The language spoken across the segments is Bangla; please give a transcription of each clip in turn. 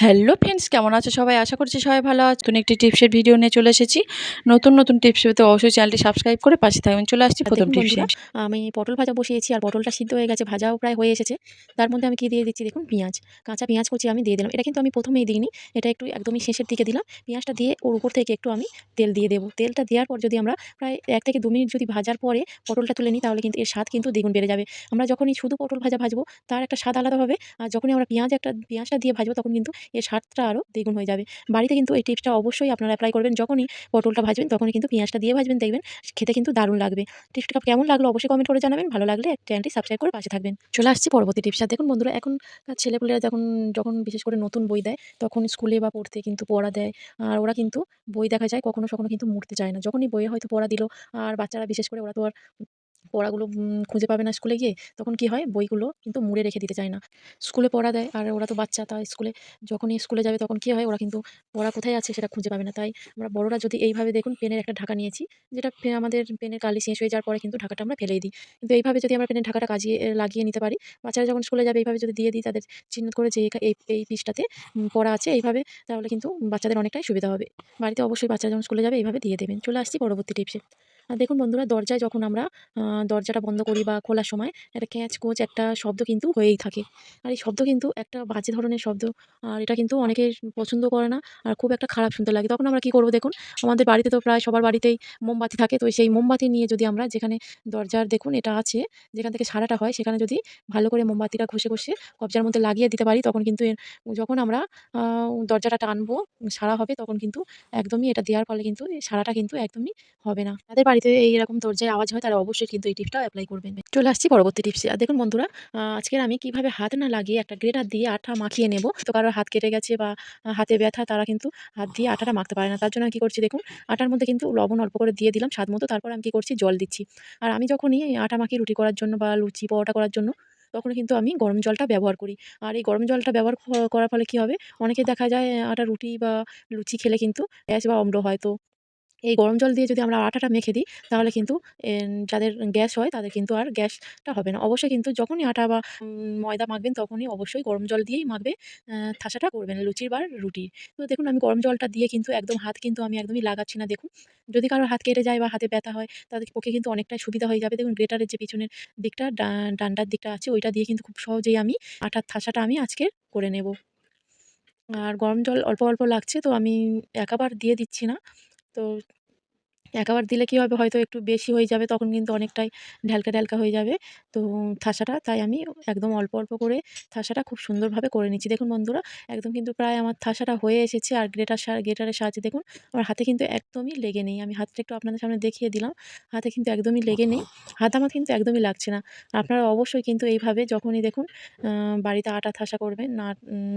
হ্যালো ফ্রেন্ডস, কেমন আছো সবাই? আশা করছি সবাই ভালো আছো। নতুন একটি টিপসের ভিডিও নিয়ে চলে এসেছি। নতুন টিপস পেতে অবশ্যই চ্যানেলটি সাবস্ক্রাইব করে পাশে থাকবেন। চলে আসছি প্রথম দেখুন টিপসে। বন্ধুরা, আমি পটল ভাজা বসিয়েছি আর পটলটা সিদ্ধ হয়ে গেছে, ভাজাও প্রায় হয়ে এসেছে। তার মধ্যে আমি কি দিয়ে দিচ্ছি দেখুন, পেঁয়াজ। কাঁচা পেঁয়াজ কুচি আমি দিয়ে দিলাম। এটা কিন্তু আমি প্রথমেই দিইনি, এটা একটু একদমই শেষের দিকে দিলাম। পেঁয়াজটা দিয়ে ওর উপর থেকে একটু আমি তেল দিয়ে দেবো। তেলটা দেওয়ার পর যদি আমরা প্রায় ১ থেকে ২ মিনিট যদি ভাজার পরে পটলটা তুলে নিই, তাহলে কিন্তু এর স্বাদ কিন্তু দ্বিগুণ বেড়ে যাবে। আমরা যখনই শুধু পটল ভাজা ভাজবো, তার একটা স্বাদ আলাদা হবে। আর যখনই আমরা পেঁয়াজটা দিয়ে ভাজবো, তখন কিন্তু এর স্বাদটা আরও দ্বিগুণ হয়ে যাবে। বাড়িতে কিন্তু এই টিপসটা অবশ্যই আপনারা এপ্লাই করবেন। যখনই পটলটা ভাজবেন, তখনই কিন্তু পেঁয়াজটা দিয়ে ভাজবেন, দেখবেন খেতে কিন্তু দারুণ লাগবে। টিপসটা কেমন লাগলো অবশ্যই কমেন্ট করে জানাবেন। ভালো লাগলে চ্যানেলটি সাবস্ক্রাইব করে পাশে থাকবেন। চলে আসছি পরবর্তী টিপস। আর দেখুন বন্ধুরা, এখনকার ছেলেপুলেরা যখন বিশেষ করে নতুন বই দেয়, তখন স্কুলে বা পড়তে কিন্তু পড়া দেয়। আর ওরা কিন্তু বই দেখা যায় কখনো কিন্তু মুড়তে চায় না। যখনই বইয়ে হয়তো পড়া দিল, আর বাচ্চারা বিশেষ করে ওরা তো আর পড়াগুলো খুঁজে পাবে না স্কুলে গিয়ে, তখন কি হয়, বইগুলো কিন্তু মুড়ে রেখে দিতে চায় না। স্কুলে পড়া দেয় আর ওরা তো বাচ্চা, তাই যখনই স্কুলে যাবে, তখন কি হয়, ওরা কিন্তু পড়া কোথায় আছে সেটা খুঁজে পাবে না। তাই আমরা বড়রা যদি এইভাবে দেখুন, পেনের একটা ঢাকা নিয়েছি, যেটা আমাদের পেনের কালি শেষ হয়ে যাওয়ার পরে কিন্তু ঢাকাটা আমরা ফেলেই দিই। কিন্তু এইভাবে যদি আমরা পেনের ঢাকাটা লাগিয়ে নিতে পারি, বাচ্চারা যখন স্কুলে যাবে, এইভাবে যদি দিয়ে দিই, তাদের চিহ্নিত করে যে এই পৃষ্ঠাতে পড়া আছে এইভাবে, তাহলে কিন্তু বাচ্চাদের অনেকটাই সুবিধা হবে। বাড়িতে অবশ্যই বাচ্চারা যখন স্কুলে যাবে, এইভাবে দিয়ে দেবেন। চলে আসছি পরবর্তী টিপসে। দেখুন বন্ধুরা, দরজায় যখন আমরা দরজাটা বন্ধ করি বা খোলার সময় একটা ক্যাঁচ-কোঁচ একটা শব্দ কিন্তু হয়েই থাকে। আর এই শব্দ কিন্তু একটা বাজে ধরনের শব্দ। আর এটা কিন্তু অনেকে পছন্দ করে না। আর খুব একটা খারাপ শুনতে লাগে। তখন আমরা কি করব দেখুন, আমাদের বাড়িতে তো প্রায় সবার বাড়িতেই মোমবাতি থাকে। তো সেই মোমবাতি নিয়ে যদি আমরা, যেখানে দরজার দেখুন এটা আছে, যেখান থেকে সারাটা হয়, সেখানে যদি ভালো করে মোমবাতিটা ঘষে কবজার মধ্যে লাগিয়ে দিতে পারি, তখন কিন্তু যখন আমরা আ দরজাটা টানবো, সারা হবে, তখন কিন্তু একদমই এটা দেওয়ার ফলে কিন্তু এই সারাটা কিন্তু একদমই হবে না। যাদের বাড়িতে এইরকম দরজায় আওয়াজ হয়, তারা অবশ্যই কিন্তু এই টিপসটা এপ্লাই করবেন। চলে আসছি পরবর্তী টিপসে। আর দেখুন বন্ধুরা, আজকের আমি কিভাবে হাত না লাগিয়ে একটা গ্রেটার দিয়ে আঠা মাখিয়ে নেব। তো কারোর হাত কেটে গেছে বা হাতে ব্যথা, তারা কিন্তু হাত দিয়ে আটাটা মাখতে পারে না। তার জন্য আমি কি করছি দেখুন, আটার মধ্যে কিন্তু লবণ অল্প করে দিয়ে দিলাম স্বাদ মতো। তারপর আমি কি করছি, জল দিচ্ছি। আর আমি যখনই এই আটা মাখি রুটি করার জন্য বা লুচি পরোটা করার জন্য, তখন কিন্তু আমি গরম জলটা ব্যবহার করি। আর এই গরম জলটা ব্যবহার করার ফলে কি হবে, অনেকে দেখা যায় আটা রুটি বা লুচি খেলে কিন্তু গ্যাস বা অম্ল হয়। তো এই গরম জল দিয়ে যদি আমরা আটাটা মেখে দিই, তাহলে কিন্তু যাদের গ্যাস হয়, তাদের কিন্তু আর গ্যাসটা হবে না। অবশ্যই কিন্তু যখনই আটা বা ময়দা মাখবেন, তখনই অবশ্যই গরম জল দিয়েই মাখবে ঠাসাটা করবেন লুচির বা রুটির। তো দেখুন, আমি গরম জলটা দিয়ে কিন্তু একদম হাত কিন্তু আমি একদমই লাগাচ্ছি না দেখুন। যদি কারোর হাত কেটে যায় বা হাতে ব্যথা হয়, তাদের পক্ষে কিন্তু অনেকটাই সুবিধা হয়ে যাবে। দেখুন, গ্রেটারের যে পিছনের দিকটা, ডান্ডার দিকটা আছে, ওইটা দিয়ে কিন্তু খুব সহজেই আমি আটার ঠাসাটা আমি আজকের করে নেব। আর গরম জল অল্প লাগছে, তো আমি একাবার দিয়ে দিচ্ছি না। তো একেবার দিলে কি হবে, হয়তো একটু বেশি হয়ে যাবে, তখন কিন্তু অনেকটাই ঢ্যালকা হয়ে যাবে। তো ঠাসাটা তাই আমি একদম অল্প করে ঠাসাটা খুব সুন্দরভাবে করে নিচ্ছি। দেখুন বন্ধুরা, একদম কিন্তু প্রায় আমার ঠাসাটা হয়ে এসেছে। আর গ্রেটারের সাহায্যে দেখুন, আমার হাতে কিন্তু একদমই লেগে নেই। আমি হাতটা একটু আপনাদের সামনে দেখিয়ে দিলাম। হাতে কিন্তু একদমই লেগে নেই। হাত আমার কিন্তু একদমই লাগছে না। আপনারা অবশ্যই কিন্তু এইভাবে যখনই দেখুন বাড়িতে আটা ঠাসা করবেন, না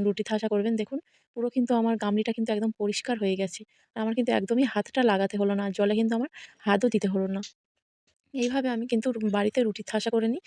রুটি ঠাসা করবেন, দেখুন পুরো কিন্তু আমার গামলিটা কিন্তু একদম পরিষ্কার হয়ে গেছে। আমার কিন্তু একদমই হাতটা লাগাতে হলো না। জলে কিন্তু আমার হাতও দিতে হলো না। এইভাবে আমি কিন্তু বাড়িতে রুটি ঠাসা করে নিই।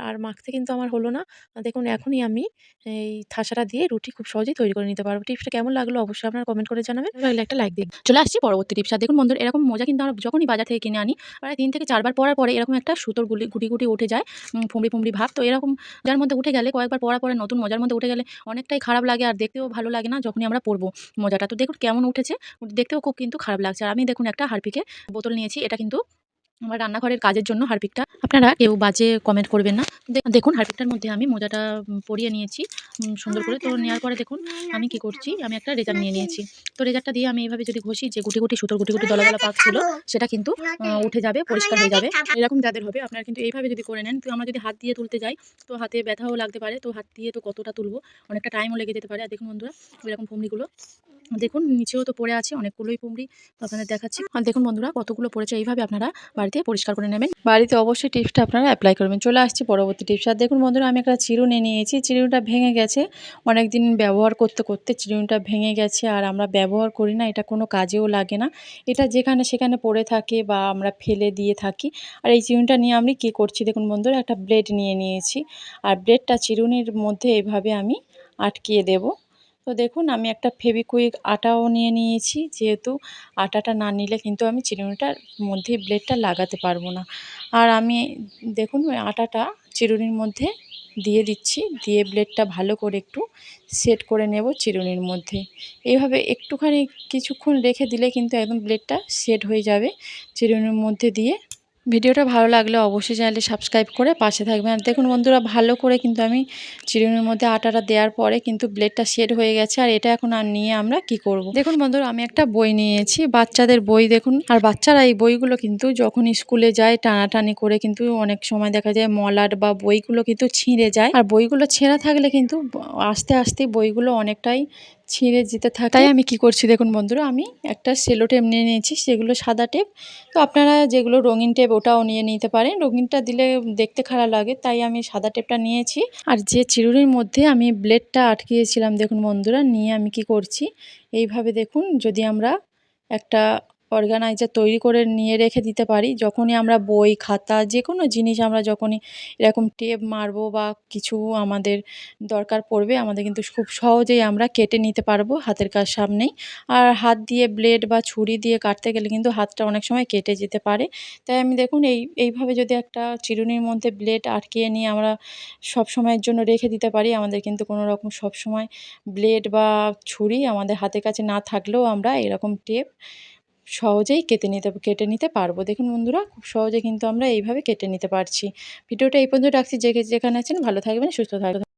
আর মাখতে কিন্তু আমার হলো না। দেখুন, এখনই আমি এই ঠাসাটা দিয়ে রুটি খুব সহজেই তৈরি করে নিতে পারব। টিপসটা কেমন লাগলো অবশ্যই আপনারা কমেন্ট করে জানাবেন। ভালো লাগলে একটা লাইক দিন। চলে আসছি পরবর্তী টিপস। আর দেখুন বন্ধুরা, এরকম মোজা কিন্তু আমরা যখনই বাজার থেকে কিনে আনি, প্রায় ৩ থেকে ৪ বার পরার পরে এরকম একটা সুতোর গুটি উঠে যায়, ফুমড়ি ভাব। তো এরকম মোজার মধ্যে উঠে গেলে, কয়েকবার পরার পরে নতুন মোজার মধ্যে উঠে গেলে অনেকটাই খারাপ লাগে, আর দেখতেও ভালো লাগে না যখনই আমরা পরবো মোজাটা। তো দেখুন কেমন উঠেছে, দেখতেও খুব কিন্তু খারাপ লাগছে। আর আমি দেখুন একটা হারপিকের বোতল নিয়েছি। এটা কিন্তু আমার রান্নাঘরের কাজের জন্য হারপিকটা। আপনারা কেউ বাজে কমেন্ট করবেন না। দেখুন হারপিকটার মধ্যে আমি মোজাটা পরিয়ে নিয়েছি সুন্দর করে। তো নেওয়ার পরে দেখুন আমি কি করছি, আমি একটা রেজার নিয়ে নিয়েছি। তো রেজারটা দিয়ে আমি এইভাবে যদি ঘষি, যে গুটি সুতোর গুটি দলা পাক ছিল, সেটা কিন্তু উঠে যাবে, পরিষ্কার হয়ে যাবে। এরকম যাদের হবে, আপনারা কিন্তু এইভাবে যদি করে নেন। তো আমরা যদি হাত দিয়ে তুলতে যাই, তো হাতে ব্যথাও লাগতে পারে। তো হাত দিয়ে তো কতটা তুলবো, অনেকটা টাইমও লেগে যেতে পারে। আর দেখুন বন্ধুরা, এরকম ফুমড়িগুলো দেখুন নিচেও তো পড়ে আছে অনেকগুলোই ফুমড়ি, তো আপনাদের দেখাচ্ছি। আর দেখুন বন্ধুরা, কতগুলো পড়েছে। এইভাবে আপনারা বাড়িতে পরিষ্কার করে নেবেন। বাড়িতে অবশ্যই টিপসটা আপনারা অ্যাপ্লাই করবেন। চলে আসছি পরবর্তী টিপস। আর দেখুন বন্ধুরা, আমি একটা চিরুনি নিয়েছি। চিরুনিটা ভেঙে গেছে। অনেকদিন ব্যবহার করতে চিরুনিটা ভেঙে গেছে, আর আমরা ব্যবহার করি না। এটা কোনো কাজেও লাগে না। এটা যেখানে সেখানে পড়ে থাকে বা আমরা ফেলে দিয়ে থাকি। আর এই চিরুনিটা নিয়ে আমি কী করছি দেখুন বন্ধুরা, একটা ব্লেড নিয়েছি। আর ব্লেডটা চিরুনির মধ্যে এভাবে আমি আটকিয়ে দেব। তো দেখুন, আমি একটা ফেভিকুইক আটাও নিয়েছি, যেহেতু আটাটা না নিলে কিন্তু আমি চিরুনিটার মধ্যে ব্লেডটা লাগাতে পারবো না। আর আমি দেখুন ওই আটাটা চিরুনির মধ্যে দিয়ে দিচ্ছি, দিয়ে ব্লেডটা ভালো করে একটু সেট করে নেব চিরুনির মধ্যে। এইভাবে একটুখানি কিছুক্ষণ রেখে দিলে কিন্তু একদম ব্লেডটা সেট হয়ে যাবে চিরুনির মধ্যে দিয়ে। ভিডিওটা ভালো লাগলে অবশ্যই চ্যানেলটি সাবস্ক্রাইব করে পাশে থাকবেন। আর দেখুন বন্ধুরা, ভালো করে কিন্তু আমি চিরুনির মধ্যে আটাটা দেওয়ার পরে কিন্তু ব্লেডটা সেট হয়ে গেছে। আর এটা এখন নিয়ে আমরা কি করব। দেখুন বন্ধুরা, আমি একটা বই নিয়েছি, বাচ্চাদের বই। দেখুন, আর বাচ্চারা এই বইগুলো কিন্তু যখন স্কুলে যায় টানাটানি করে কিন্তু অনেক সময় দেখা যায় মলাট বা বইগুলো কিন্তু ছিঁড়ে যায়। আর বইগুলো ছেঁড়া থাকলে কিন্তু আস্তে আস্তে বইগুলো অনেকটাই ছিঁড়ে যেতে থাকে। তাই আমি কি করছি দেখুন বন্ধুরা, আমি একটা সেলো টেপ নিয়ে নিয়েছি, সেগুলো সাদা টেপ। তো আপনারা যেগুলো রঙিন টেপ ওটাও নিয়ে নিতে পারেন, রঙিনটা দিলে দেখতে খারাপ লাগে, তাই আমি সাদা টেপটা নিয়েছি। আর যে চিরুনির মধ্যে আমি ব্লেডটা আটকিয়েছিলাম দেখুন বন্ধুরা, নিয়ে আমি কি করছি, এইভাবে দেখুন, যদি আমরা একটা অর্গানাইজার তৈরি করে নিয়ে রেখে দিতে পারি, যখনই আমরা বই খাতা যে কোনো জিনিস আমরা যখনই এরকম টেপ মারবো বা কিছু আমাদের দরকার পড়বে, আমাদের কিন্তু খুব সহজেই আমরা কেটে নিতে পারবো হাতের সামনেই। আর হাত দিয়ে ব্লেড বা ছুরি দিয়ে কাটতে গেলে কিন্তু হাতটা অনেক সময় কেটে যেতে পারে। তাই আমি দেখুন এইভাবে যদি একটা চিরুনির মধ্যে ব্লেড আটকিয়ে নিয়ে আমরা সব সময়ের জন্য রেখে দিতে পারি, আমাদের কিন্তু কোনো রকম সবসময় ব্লেড বা ছুরি আমাদের হাতের কাছে না থাকলেও আমরা এরকম টেপ সহজেই কেটে নিতে পারবো। দেখুন বন্ধুরা, খুব সহজে কিন্তু আমরা এইভাবে কেটে নিতে পারছি। ভিডিওটা এই পর্যন্ত রাখছি, যেখানে আছেন ভালো থাকবেন, সুস্থ থাকবেন।